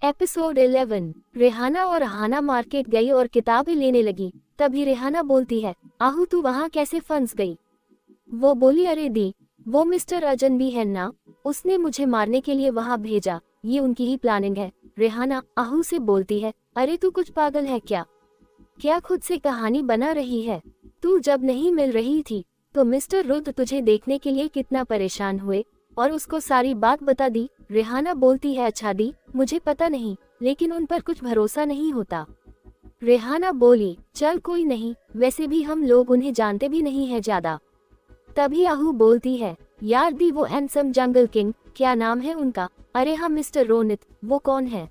Episode 11। Rehana और हाना market गई और किताबें लेने लगी। तभी रेहाना बोलती है, आहू तू वहाँ कैसे फंस गई? वो बोली, अरे दी, वो मिस्टर अजनबी है ना, उसने मुझे मारने के लिए वहाँ भेजा, ये उनकी ही प्लानिंग है। रेहाना आहू से बोलती है, अरे तू कुछ पागल है क्या खुद से कहानी बना रही है? तू जब नहीं मिल रही थी तो मिस्टर रुद्र तुझे देखने के लिए कितना परेशान हुए और उसको सारी बात बता दी। रेहाना बोलती है, अच्छा दी, मुझे पता नहीं, लेकिन उन पर कुछ भरोसा नहीं होता। रेहाना बोली, चल कोई नहीं, वैसे भी हम लोग उन्हें जानते भी नहीं है ज्यादा। तभी आहू बोलती है, यार दी, वो हैंडसम जंगल किंग, क्या नाम है उनका? अरे हाँ मिस्टर रोनित, वो कौन है?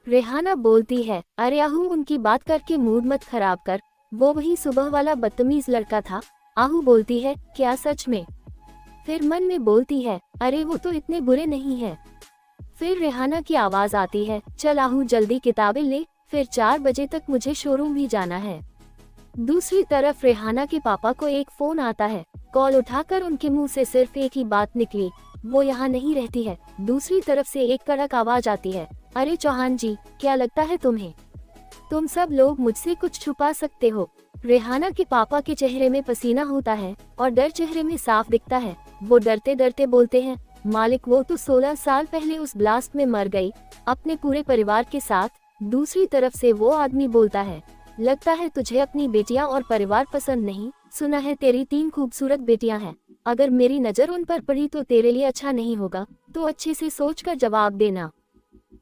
रेहाना बोलती है, अरे आहू उनकी बात करके मूड मत खराब कर, वो वही सुबह वाला बदतमीज लड़का था। आहू बोलती है, क्या सच में? फिर मन में बोलती है, अरे वो तो इतने बुरे नहीं है। फिर रेहाना की आवाज आती है, चल आहू जल्दी किताबें ले, फिर 4 बजे तक मुझे शोरूम भी जाना है। दूसरी तरफ रेहाना के पापा को एक फोन आता है। कॉल उठाकर उनके मुंह से सिर्फ एक ही बात निकली, वो यहाँ नहीं रहती है। दूसरी तरफ से एक कड़क आवाज आती है, अरे चौहान जी, क्या लगता है तुम्हें? तुम सब लोग मुझसे कुछ छुपा सकते हो? रेहाना के पापा के चेहरे में पसीना होता है और डर चेहरे में साफ दिखता है। वो डरते डरते बोलते हैं, मालिक वो तो 16 साल पहले उस ब्लास्ट में मर गई, अपने पूरे परिवार के साथ। दूसरी तरफ से वो आदमी बोलता है, लगता है तुझे अपनी बेटियां और परिवार पसंद नहीं, सुना है तेरी 3 खूबसूरत बेटियां हैं, अगर मेरी नजर उन पर पड़ी तो तेरे लिए अच्छा नहीं होगा, तो अच्छे से सोच कर जवाब देना।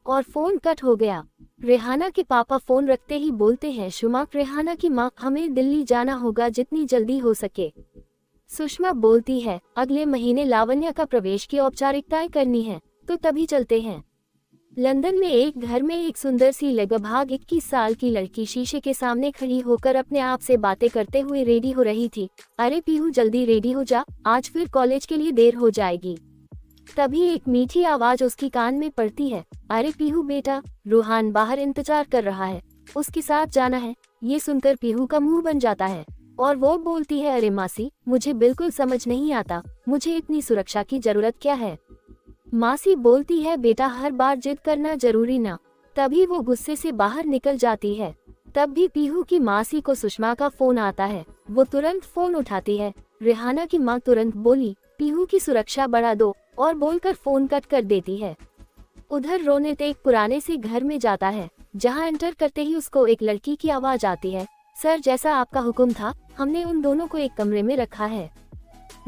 और फोन कट हो गया। रेहाना के पापा फोन रखते ही बोलते हैं, शुमा, रेहाना की माँ, हमें दिल्ली जाना होगा जितनी जल्दी हो सके। सुषमा बोलती है, अगले महीने लावण्या का प्रवेश की औपचारिकताएं करनी है, तो तभी चलते हैं। लंदन में एक घर में एक सुंदर सी लगभग 21 साल की लड़की शीशे के सामने खड़ी होकर अपने आप से बातें करते हुए रेडी हो रही थी। अरे पीहू जल्दी रेडी हो जा, आज फिर कॉलेज के लिए देर हो जाएगी। तभी एक मीठी आवाज उसकी कान में पड़ती है, अरे पीहू बेटा, रूहान बाहर इंतजार कर रहा है, उसके साथ जाना है। ये सुनकर पीहू का मुंह बन जाता है और वो बोलती है, अरे मासी, मुझे बिल्कुल समझ नहीं आता, मुझे इतनी सुरक्षा की जरूरत क्या है? मासी बोलती है, बेटा हर बार जिद करना जरूरी ना। तभी वो गुस्से से बाहर निकल जाती है। तब भी पीहू की मासी को सुषमा का फोन आता है। वो तुरंत फोन उठाती है। रेहाना की माँ तुरंत बोली, पीहू की सुरक्षा बढ़ा दो, और बोलकर फोन कट कर देती है। उधर रोनित एक पुराने से घर में जाता है, जहाँ एंटर करते ही उसको एक लड़की की आवाज आती है, सर जैसा आपका हुक्म था, हमने उन दोनों को एक कमरे में रखा है।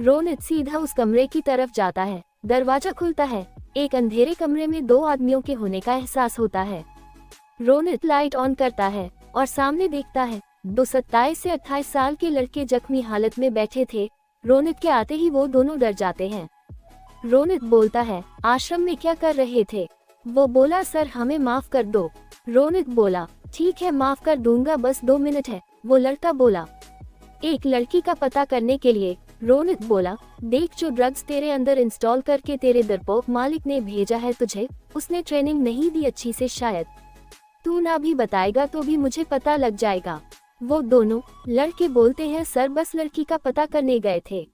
रोनित सीधा उस कमरे की तरफ जाता है। दरवाजा खुलता है। एक अंधेरे कमरे में 2 आदमियों के होने का एहसास होता है। रोनित लाइट ऑन करता है और सामने देखता है 2 27 से 28 साल के लड़के जख्मी हालत में बैठे थे। रोनित के आते ही वो दोनों डर जाते हैं। रोनित बोलता है, आश्रम में क्या कर रहे थे? वो बोला, सर हमें माफ कर दो। रोनित बोला, ठीक है माफ कर दूंगा, बस 2 मिनट है। वो लड़का बोला, एक लड़की का पता करने के लिए। रोनित बोला, देख जो ड्रग्स तेरे अंदर इंस्टॉल करके तेरे डरपोक मालिक ने भेजा है तुझे, उसने ट्रेनिंग नहीं दी अच्छी से, शायद तू ना भी बताएगा तो भी मुझे पता लग जाएगा। वो दोनों लड़के बोलते हैं, सर बस लड़की का पता करने गए थे।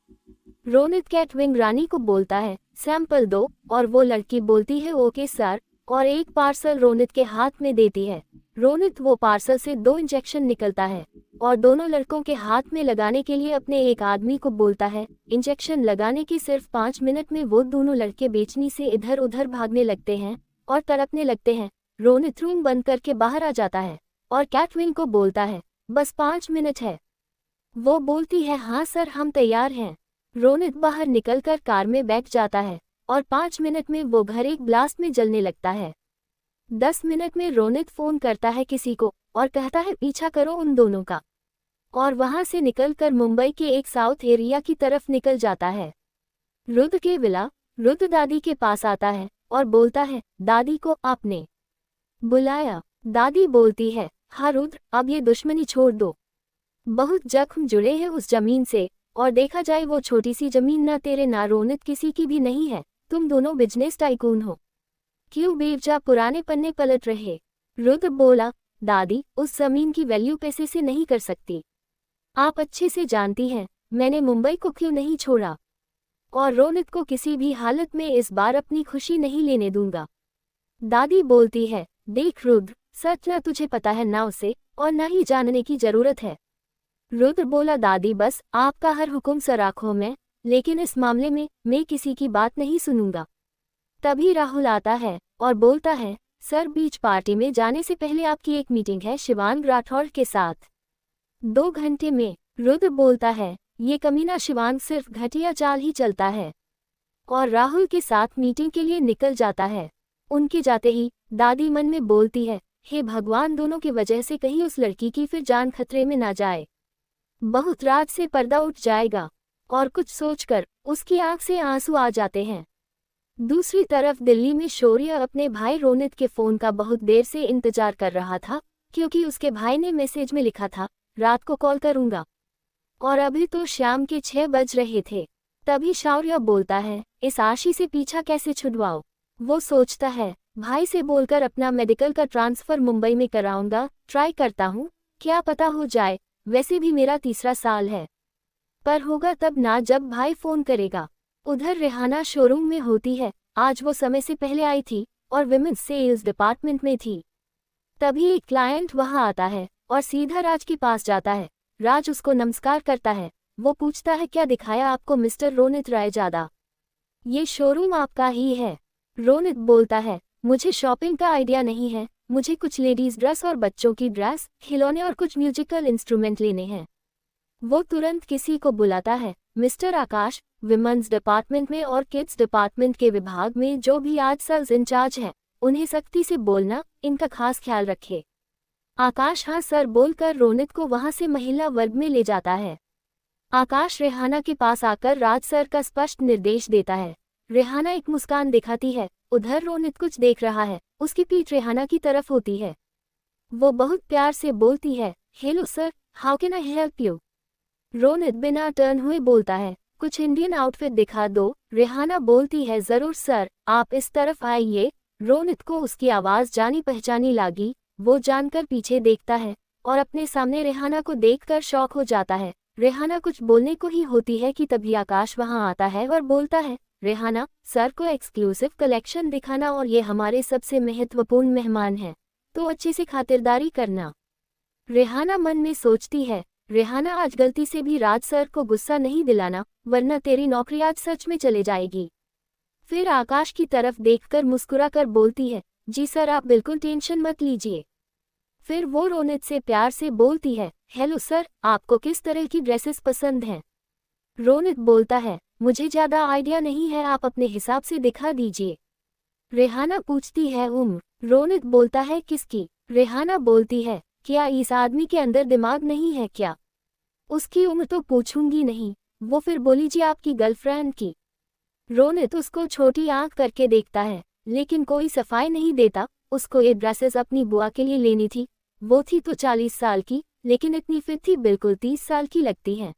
रोनित कैटविंग रानी को बोलता है, सैंपल दो, और वो लड़की बोलती है, ओके सर, और एक पार्सल रोनित के हाथ में देती है। रोनित वो पार्सल से 2 इंजेक्शन निकलता है और दोनों लड़कों के हाथ में लगाने के लिए अपने एक आदमी को बोलता है। इंजेक्शन लगाने के सिर्फ 5 मिनट में वो दोनों लड़के बेचनी से इधर उधर भागने लगते हैं और तड़पने लगते हैं। रोनित रूम बंद करके बाहर आ जाता है और कैटविंग को बोलता है, बस 5 मिनट है। वो बोलती है, हाँ सर हम तैयार हैं। रोनित बाहर निकलकर कार में बैठ जाता है और 5 मिनट में वो घर एक ब्लास्ट में जलने लगता है। 10 मिनट में रोनित फोन करता है किसी को और कहता है, पीछा करो उन दोनों का, और वहां से निकलकर मुंबई के एक साउथ एरिया की तरफ निकल जाता है। रुद्र के विला। रुद्र दादी के पास आता है और बोलता है, दादी को आपने बुलाया? दादी बोलती है, हाँ रुद्र, अब ये दुश्मनी छोड़ दो, बहुत जख्म जुड़े हैं उस जमीन से, और देखा जाए वो छोटी सी जमीन ना तेरे ना रोनित किसी की भी नहीं है, तुम दोनों बिजनेस टाइकून हो, क्यों बेवजह पुराने पन्ने पलट रहे? रुद्र बोला, दादी उस जमीन की वैल्यू पैसे से नहीं कर सकती, आप अच्छे से जानती हैं, मैंने मुंबई को क्यों नहीं छोड़ा, और रोनित को किसी भी हालत में इस बार अपनी खुशी नहीं लेने दूंगा। दादी बोलती है, देख रुद्र, सच न तुझे पता है ना उसे, और न ही जानने की जरूरत है। रुद्र बोला, दादी बस आपका हर हुक्म सर आँखों में, लेकिन इस मामले में मैं किसी की बात नहीं सुनूंगा। तभी राहुल आता है और बोलता है, सर बीच पार्टी में जाने से पहले आपकी एक मीटिंग है शिवांग राठौड़ के साथ 2 घंटे में। रुद्र बोलता है, ये कमीना शिवांग सिर्फ घटिया चाल ही चलता है, और राहुल के साथ मीटिंग के लिए निकल जाता है। उनके जाते ही दादी मन में बोलती है, हे भगवान, दोनों की वजह से कहीं उस लड़की की फिर जान खतरे में ना जाए। बहुत रात से पर्दा उठ जाएगा। और कुछ सोचकर उसकी आंख से आंसू आ जाते हैं। दूसरी तरफ दिल्ली में शौर्य अपने भाई रोनित के फोन का बहुत देर से इंतजार कर रहा था, क्योंकि उसके भाई ने मैसेज में लिखा था, रात को कॉल करूंगा। और अभी तो शाम के 6 बज रहे थे। तभी शौर्य बोलता है, इस आशी से पीछा कैसे छुड़वाओ। वो सोचता है, भाई से बोलकर अपना मेडिकल का ट्रांसफर मुंबई में कराऊंगा, ट्राई करता हूँ, क्या पता हो जाए। वैसे भी मेरा 3रा साल है, पर होगा तब ना जब भाई फोन करेगा। उधर रेहाना शोरूम में होती है। आज वो समय से पहले आई थी और विमेंस सेल्स डिपार्टमेंट में थी। तभी एक क्लाइंट वहां आता है और सीधा राज के पास जाता है। राज उसको नमस्कार करता है। वो पूछता है, क्या दिखाया आपको मिस्टर रोनित रायजादा? ये शोरूम आपका ही है। रोनित बोलता है, मुझे शॉपिंग का आइडिया नहीं है, मुझे कुछ लेडीज ड्रेस और बच्चों की ड्रेस, खिलौने और कुछ म्यूजिकल इंस्ट्रूमेंट लेने हैं। वो तुरंत किसी को बुलाता है, मिस्टर आकाश, विमेंस डिपार्टमेंट में और किड्स डिपार्टमेंट के विभाग में जो भी आज सेल्स इंचार्ज है, उन्हें सख्ती से बोलना, इनका खास ख्याल रखे। आकाश हाँ सर बोलकर रोनित को वहां से महिला वर्ग में ले जाता है। आकाश रेहाना के पास आकर राज सर का स्पष्ट निर्देश देता है। रेहाना एक मुस्कान दिखाती है। उधर रोनित कुछ देख रहा है, उसकी पीठ रेहाना की तरफ होती है। वो बहुत प्यार से बोलती है, hello sir, how can I help you? Ronit बिना टर्न हुए बोलता है, कुछ इंडियन आउटफिट दिखा दो। रेहाना बोलती है, जरूर सर, आप इस तरफ आइए। रोनित को उसकी आवाज जानी पहचानी लगी। वो जानकर पीछे देखता है और अपने सामने रेहाना को देखकर शॉक हो जाता है। रेहाना कुछ बोलने को ही होती है कि तभी आकाश वहां आता है और बोलता है, रेहाना, सर को एक्सक्लूसिव कलेक्शन दिखाना और ये हमारे सबसे महत्वपूर्ण मेहमान हैं, तो अच्छे से खातिरदारी करना। रेहाना मन में सोचती है, रेहाना आज गलती से भी राज सर को गुस्सा नहीं दिलाना, वरना तेरी नौकरी आज सच में चले जाएगी। फिर आकाश की तरफ देखकर मुस्कुराकर बोलती है, जी सर, आप बिल्कुल टेंशन मत लीजिए। फिर वो रोनित से प्यार से बोलती है, हेलो सर, आपको किस तरह की ड्रेसेस पसंद हैं? रोनित बोलता है, मुझे ज्यादा आइडिया नहीं है, आप अपने हिसाब से दिखा दीजिए। रेहाना पूछती है, उम्र? रोनित बोलता है, किसकी? रेहाना बोलती है, क्या इस आदमी के अंदर दिमाग नहीं है क्या? उसकी उम्र तो पूछूंगी नहीं। वो फिर बोली, जी आपकी गर्लफ्रेंड की। रोनित उसको छोटी आंख करके देखता है, लेकिन कोई सफाई नहीं देता। उसको ये ड्रेसेस अपनी बुआ के लिए लेनी थी। वो थी तो 40 साल की, लेकिन इतनी फिट थी, बिल्कुल 30 साल की लगती हैं।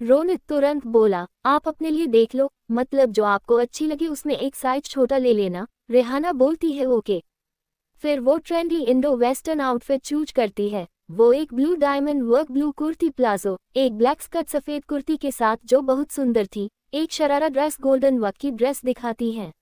रोनित तुरंत बोला, आप अपने लिए देख लो, मतलब जो आपको अच्छी लगे उसमें एक साइज छोटा ले लेना। रेहाना बोलती है, ओके। फिर वो trendy Indo western outfit choose करती है। वो एक blue diamond work blue kurti palazzo, एक ब्लैक स्कर्ट सफेद कुर्ती के साथ जो बहुत सुंदर थी, एक शरारा ड्रेस गोल्डन वर्क की ड्रेस दिखाती है।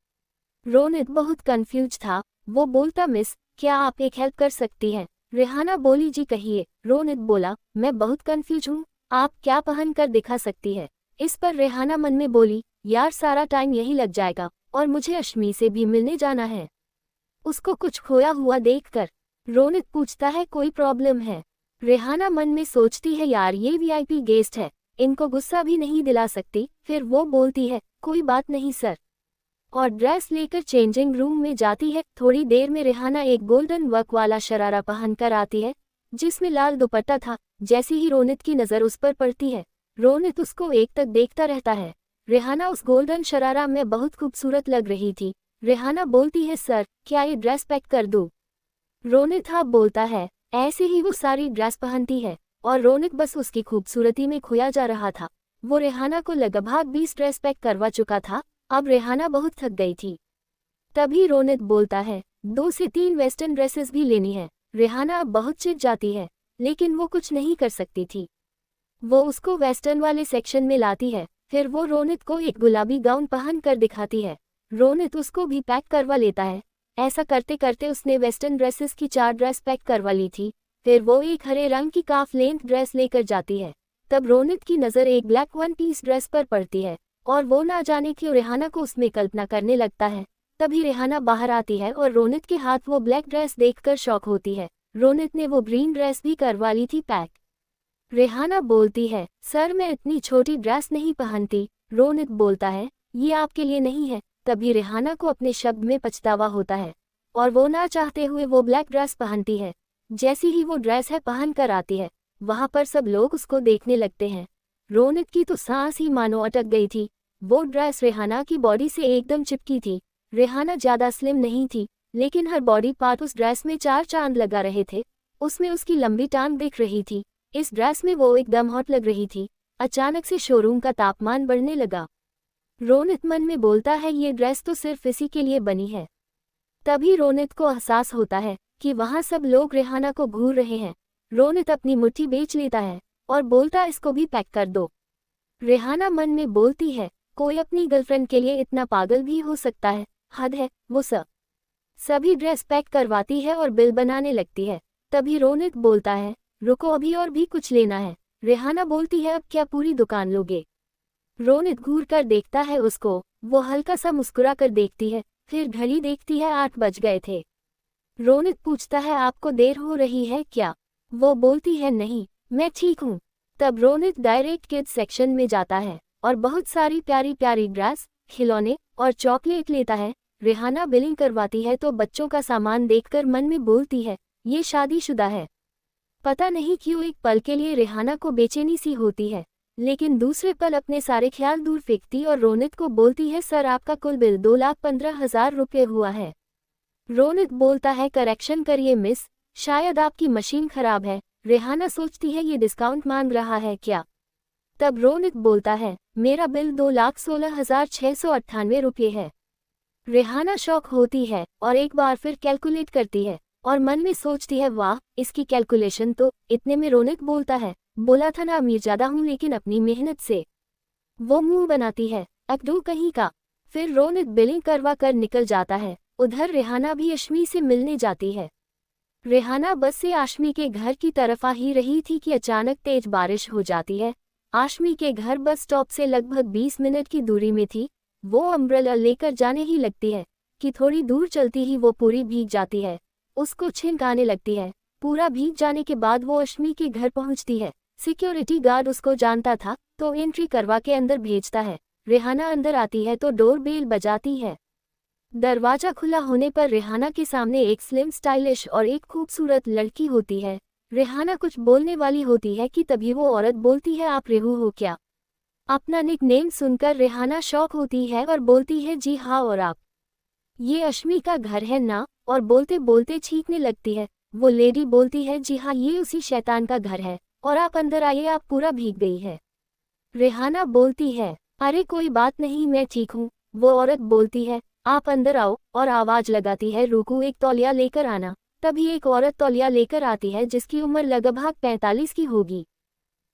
रोनित बहुत कंफ्यूज था। वो बोलता, मिस, क्या आप एक हेल्प कर सकती हैं? रेहाना बोली, जी कहिए। रोनित बोला, मैं बहुत कंफ्यूज हूँ, आप क्या पहन कर दिखा सकती है? इस पर रेहाना मन में बोली, यार सारा टाइम यही लग जाएगा, और मुझे अश्मी से भी मिलने जाना है। उसको कुछ खोया हुआ देखकर रोनित पूछता है, कोई प्रॉब्लम है? रेहाना मन में सोचती है, यार ये वीआईपी गेस्ट है, इनको गुस्सा भी नहीं दिला सकती। फिर वो बोलती है, कोई बात नहीं सर, और ड्रेस लेकर चेंजिंग रूम में जाती है। थोड़ी देर में रेहाना एक गोल्डन वर्क वाला शरारा पहनकर आती है, जिसमें लाल दुपट्टा था। जैसे ही रोनित की नज़र उस पर पड़ती है, रोनित उसको एक तक देखता रहता है। रेहाना उस गोल्डन शरारा में बहुत खूबसूरत लग रही थी। रेहाना बोलती है, सर, क्या ये ड्रेस पैक कर दूं? रोनित हाँ बोलता है। ऐसे ही वो सारी ड्रेस पहनती है और रोनित बस उसकी खूबसूरती में खोया जा रहा था। वो रेहाना को लगभग 20 ड्रेस पैक करवा चुका था। अब रेहाना बहुत थक गई थी। तभी रोनित बोलता है, 2 से 3 वेस्टर्न ड्रेसेस भी लेनी है। रेहाना अब बहुत चिढ़ जाती है, लेकिन वो कुछ नहीं कर सकती थी। वो उसको वेस्टर्न वाले सेक्शन में लाती है। फिर वो रोनित को एक गुलाबी गाउन पहन कर दिखाती है। रोनित उसको भी पैक करवा लेता है। ऐसा करते करते उसने वेस्टर्न ड्रेसेस की 4 ड्रेस पैक करवा ली थी। फिर वो एक हरे रंग की काफ लेंथ ड्रेस लेकर जाती है। तब रोनित की नज़र एक ब्लैक वन पीस ड्रेस पर पड़ती है और वो ना जाने क्यों रेहाना को उसमें कल्पना करने लगता है। तभी रेहाना बाहर आती है और रोनित के हाथ वो ब्लैक ड्रेस देखकर शॉक होती है। रोनित ने वो ग्रीन ड्रेस भी करवा ली थी पैक। रेहाना बोलती है, सर मैं इतनी छोटी ड्रेस नहीं पहनती। रोनित बोलता है, ये आपके लिए नहीं है। तभी रेहाना को अपने शब्द में पछतावा होता है और वो ना चाहते हुए वो ब्लैक ड्रेस पहनती है। जैसी ही वो ड्रेस है पहन कर आती है, वहां पर सब लोग उसको देखने लगते हैं। रोनित की तो सांस ही मानो अटक गई थी। वो ड्रेस रेहाना की बॉडी से एकदम चिपकी थी। रेहाना ज्यादा स्लिम नहीं थी, लेकिन हर बॉडी पार्ट उस ड्रेस में 4 चांद लगा रहे थे। उसमें उसकी लंबी टांग दिख रही थी। इस ड्रेस में वो एकदम हॉट लग रही थी। अचानक से शोरूम का तापमान बढ़ने लगा। रोनित मन में बोलता है, ये ड्रेस तो सिर्फ इसी के लिए बनी है। तभी रोनित को एहसास होता है कि वहां सब लोग रेहाना को घूर रहे हैं। रोनित अपनी मुट्ठी बेच लेता है और बोलता, इसको भी पैक कर दो। रेहाना मन में बोलती है, कोई अपनी गर्लफ्रेंड के लिए इतना पागल भी हो सकता है, हद है। वो सभी ड्रेस पैक करवाती है और बिल बनाने लगती है। तभी रोनित बोलता है, रुको अभी और भी कुछ लेना है। रेहाना बोलती है, अब क्या पूरी दुकान लोगे? रोनित घूर कर देखता है उसको। वो हल्का सा मुस्कुरा कर देखती है, फिर घड़ी देखती है, 8 बज गए थे। रोनित पूछता है, आपको देर हो रही है क्या? वो बोलती है, नहीं मैं ठीक हूँ। तब रोनित डायरेक्ट किड्स सेक्शन में जाता है और बहुत सारी प्यारी प्यारी ड्रेस, खिलौने और चॉकलेट लेता है। रेहाना बिलिंग करवाती है तो बच्चों का सामान देखकर मन में बोलती है, ये शादीशुदा है। पता नहीं क्यों एक पल के लिए रेहाना को बेचैनी सी होती है, लेकिन दूसरे पल अपने सारे ख्याल दूर फेंकती और रोनित को बोलती है, सर आपका कुल बिल 2,15,000 रुपये हुआ है। रोनित बोलता है, करेक्शन करिए मिस, शायद आपकी मशीन खराब है। रेहाना सोचती है, ये डिस्काउंट मांग रहा है क्या? तब रोनित बोलता है, मेरा बिल 2,16,698 रुपये है। रेहाना शॉक होती है और एक बार फिर कैलकुलेट करती है और मन में सोचती है, वाह इसकी कैलकुलेशन तो। इतने में रोनित बोलता है, बोला था ना अमीर ज्यादा हूँ, लेकिन अपनी मेहनत से। वो मुंह बनाती है, अकड़ू कहीं का। फिर रोनित बिलिंग करवा कर निकल जाता है। उधर रेहाना भी अश्मी से मिलने जाती है। रेहाना बस से आशमी के घर की तरफ आ ही रही थी कि अचानक तेज बारिश हो जाती है। आशमी के घर बस स्टॉप से लगभग 20 मिनट की दूरी में थी। वो अम्ब्रेला लेकर जाने ही लगती है कि थोड़ी दूर चलती ही वो पूरी भीग जाती है। उसको छींक आने लगती है। पूरा भीग जाने के बाद वो अश्मी के घर पहुंचती है। सिक्योरिटी गार्ड उसको जानता था तो एंट्री करवा के अंदर भेजता है। रेहाना अंदर आती है तो डोर बेल बजाती है। दरवाजा खुला होने पर रेहाना के सामने एक स्लिम, स्टाइलिश और एक खूबसूरत लड़की होती है। रेहाना कुछ बोलने वाली होती है कि तभी वो औरत बोलती है, आप रेहू हो क्या? अपना निक नेम सुनकर रेहाना शॉक होती है और बोलती है, जी हाँ, और आप? ये अश्मी का घर है ना? और बोलते बोलते छींकने लगती है। वो लेडी बोलती है, जी हाँ, ये उसी शैतान का घर है और आप अंदर आइए, आप पूरा भीग गई है। रेहाना बोलती है, अरे कोई बात नहीं, मैं ठीक हूँ। वो औरत बोलती है, आप अंदर आओ, और आवाज लगाती है, रुकू एक तौलिया लेकर आना। तभी एक औरत तौलिया लेकर आती है जिसकी उम्र लगभग 45 की होगी।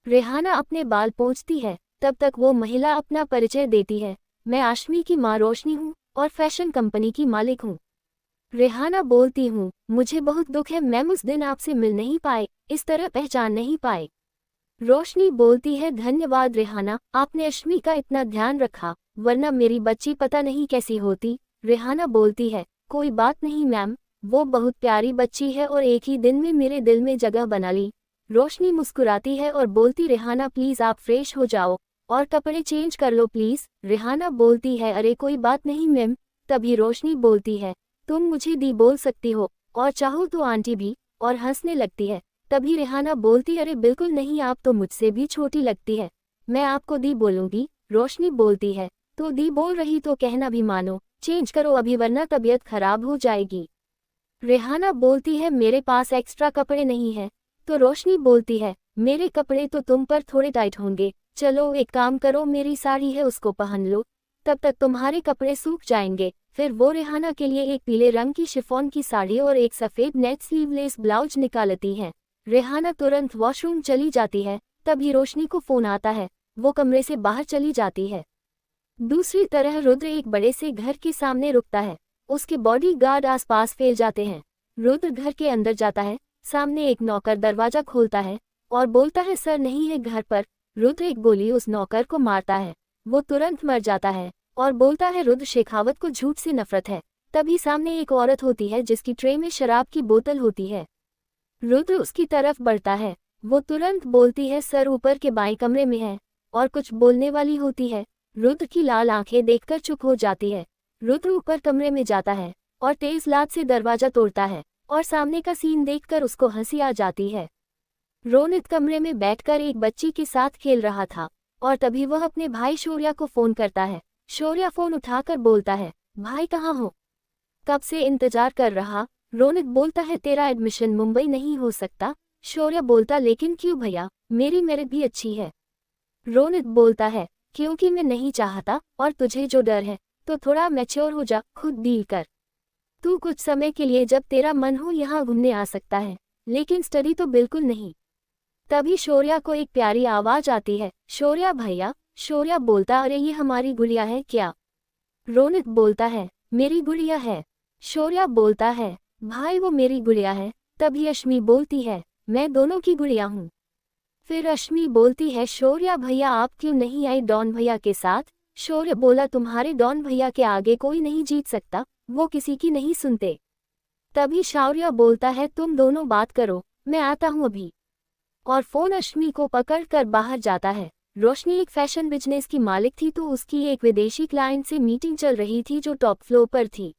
रेहाना अपने बाल पोंछती है। तब तक वो महिला अपना परिचय देती है, मैं आशमी की माँ रोशनी हूँ और फैशन कंपनी की मालिक हूँ। रेहाना बोलती हूँ, मुझे बहुत दुख है मैम, उस दिन आपसे मिल नहीं पाए, इस तरह पहचान नहीं पाए। रोशनी बोलती है, धन्यवाद रेहाना, आपने अश्मी का इतना ध्यान रखा, वरना मेरी बच्ची पता नहीं कैसी होती। रेहाना बोलती है, कोई बात नहीं मैम, वो बहुत प्यारी बच्ची है और एक ही दिन में मेरे दिल में जगह बना ली। रोशनी मुस्कुराती है और बोलती, रेहाना प्लीज आप फ्रेश हो जाओ और कपड़े चेंज कर लो प्लीज। रेहाना बोलती है, अरे कोई बात नहीं मैम। तभी रोशनी बोलती है, तुम मुझे दी बोल सकती हो और चाहो तो आंटी भी, और हंसने लगती है। तभी रेहाना बोलती, अरे बिल्कुल नहीं, आप तो मुझसे भी छोटी लगती है, मैं आपको दी बोलूंगी। रोशनी बोलती है, तो दी बोल रही तो कहना भी मानो, चेंज करो अभी वरना तबीयत खराब हो जाएगी। रेहाना बोलती है, मेरे पास एक्स्ट्रा कपड़े नहीं है। तो रोशनी बोलती है, मेरे कपड़े तो तुम पर थोड़े टाइट होंगे, चलो एक काम करो, मेरी साड़ी है उसको पहन लो, तब तक तुम्हारे कपड़े सूख जाएंगे। फिर वो रेहाना के लिए एक पीले रंग की शिफॉन की साड़ी और एक सफ़ेद नेट स्लीवलेस ब्लाउज निकालती हैं। रेहाना तुरंत वॉशरूम चली जाती है। तभी रोशनी को फ़ोन आता है, वो कमरे से बाहर चली जाती है। दूसरी तरह रुद्र एक बड़े से घर के सामने रुकता है। उसके बॉडीगार्ड आसपास फैल जाते हैं। रुद्र घर के अंदर जाता है। सामने एक नौकर दरवाजा खोलता है और बोलता है सर नहीं है घर पर। रुद्र एक गोली उस नौकर को मारता है। वो तुरंत मर जाता है और बोलता है रुद्र शेखावत को झूठ से नफरत है। तभी सामने एक औरत होती है जिसकी ट्रे में शराब की बोतल होती है। रुद्र उसकी तरफ बढ़ता है। वो तुरंत बोलती है सर ऊपर के बाएं कमरे में है और कुछ बोलने वाली होती है। रुद्र की लाल आंखें देखकर चुप हो जाती है। रुद्र ऊपर कमरे में जाता है और तेज लात से दरवाजा तोड़ता है और सामने का सीन देखकर उसको हंसी आ जाती है। रोनित कमरे में बैठकर एक बच्ची के साथ खेल रहा था और तभी वह अपने भाई शौर्य को फोन करता है। शौर्य फोन उठाकर बोलता है भाई कहाँ हो, कब से इंतजार कर रहा। रोनित बोलता है तेरा एडमिशन मुंबई नहीं हो सकता। शौर्य बोलता लेकिन क्यों भैया, मेरी मेरिट भी अच्छी है। रोनित बोलता है क्योंकि मैं नहीं चाहता और तुझे जो डर है तो थोड़ा मैच्योर हो जा, खुद डील कर। तू कुछ समय के लिए जब तेरा मन हो यहाँ घूमने आ सकता है, लेकिन स्टडी तो बिल्कुल नहीं। तभी शौर्य को एक प्यारी आवाज आती है शौर्य भैया। शौर्य बोलता अरे ये हमारी गुड़िया है क्या। रोनित बोलता है मेरी गुड़िया है। शौर्य बोलता है भाई वो मेरी गुड़िया है। तभी अश्मि बोलती है मैं दोनों की गुड़िया हूँ। फिर अश्मि बोलती है शौर्य भैया आप क्यों नहीं आई डॉन भैया के साथ। शौर्य बोला तुम्हारे डॉन भैया के आगे कोई नहीं जीत सकता, वो किसी की नहीं सुनते। तभी शौर्य बोलता है तुम दोनों बात करो, मैं आता हूँ अभी। और फोन अश्मि को पकड़कर बाहर जाता है। रोशनी एक फैशन बिजनेस की मालिक थी तो उसकी एक विदेशी क्लाइंट से मीटिंग चल रही थी जो टॉप फ्लोर पर थी।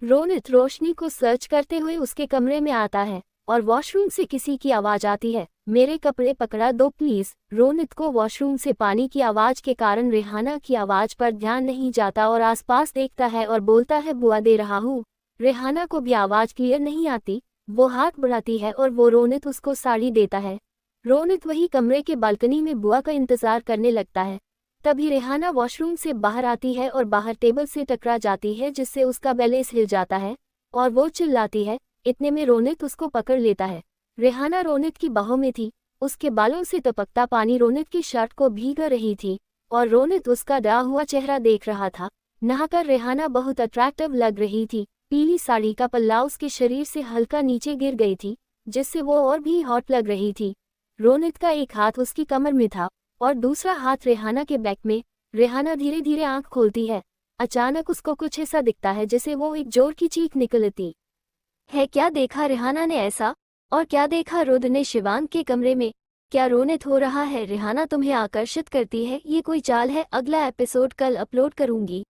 रोनित रोशनी को सर्च करते हुए उसके कमरे में आता है और वॉशरूम से किसी की आवाज आती है मेरे कपड़े पकड़ा दो प्लीज। रोनित को वॉशरूम से पानी की आवाज के कारण रेहाना की आवाज पर ध्यान नहीं जाता और आसपास देखता है और बोलता है बुआ दे रहा हूँ। रेहाना को भी आवाज क्लियर नहीं आती। वो हाथ बढ़ाती है और वो रोनित उसको साड़ी देता है। रोनित वही कमरे के बालकनी में बुआ का इंतजार करने लगता है। तभी रेहाना वॉशरूम से बाहर आती है और बाहर टेबल से टकरा जाती है जिससे उसका बैलेंस हिल जाता है और वो चिल्लाती है। इतने में रोनित उसको पकड़ लेता है। रेहाना रोनित की बाहों में थी। उसके बालों से टपकता पानी रोनित की शर्ट को भीग रही थी और रोनित उसका डरा हुआ चेहरा देख रहा था। नहाकर रेहाना बहुत अट्रैक्टिव लग रही थी। पीली साड़ी का पल्ला उसके शरीर से हल्का नीचे गिर गई थी जिससे वो और भी हॉट लग रही थी। रोनित का एक हाथ उसकी कमर में था और दूसरा हाथ रेहाना के बैक में। रेहाना धीरे धीरे आंख खोलती है। अचानक उसको कुछ ऐसा दिखता है जिसे वो एक जोर की चीख निकलती है। क्या देखा रेहाना ने ऐसा, और क्या देखा रुद्र ने शिवांग के कमरे में। क्या रोनित हो रहा है रेहाना तुम्हें आकर्षित करती है, ये कोई चाल है। अगला एपिसोड कल अपलोड करूंगी।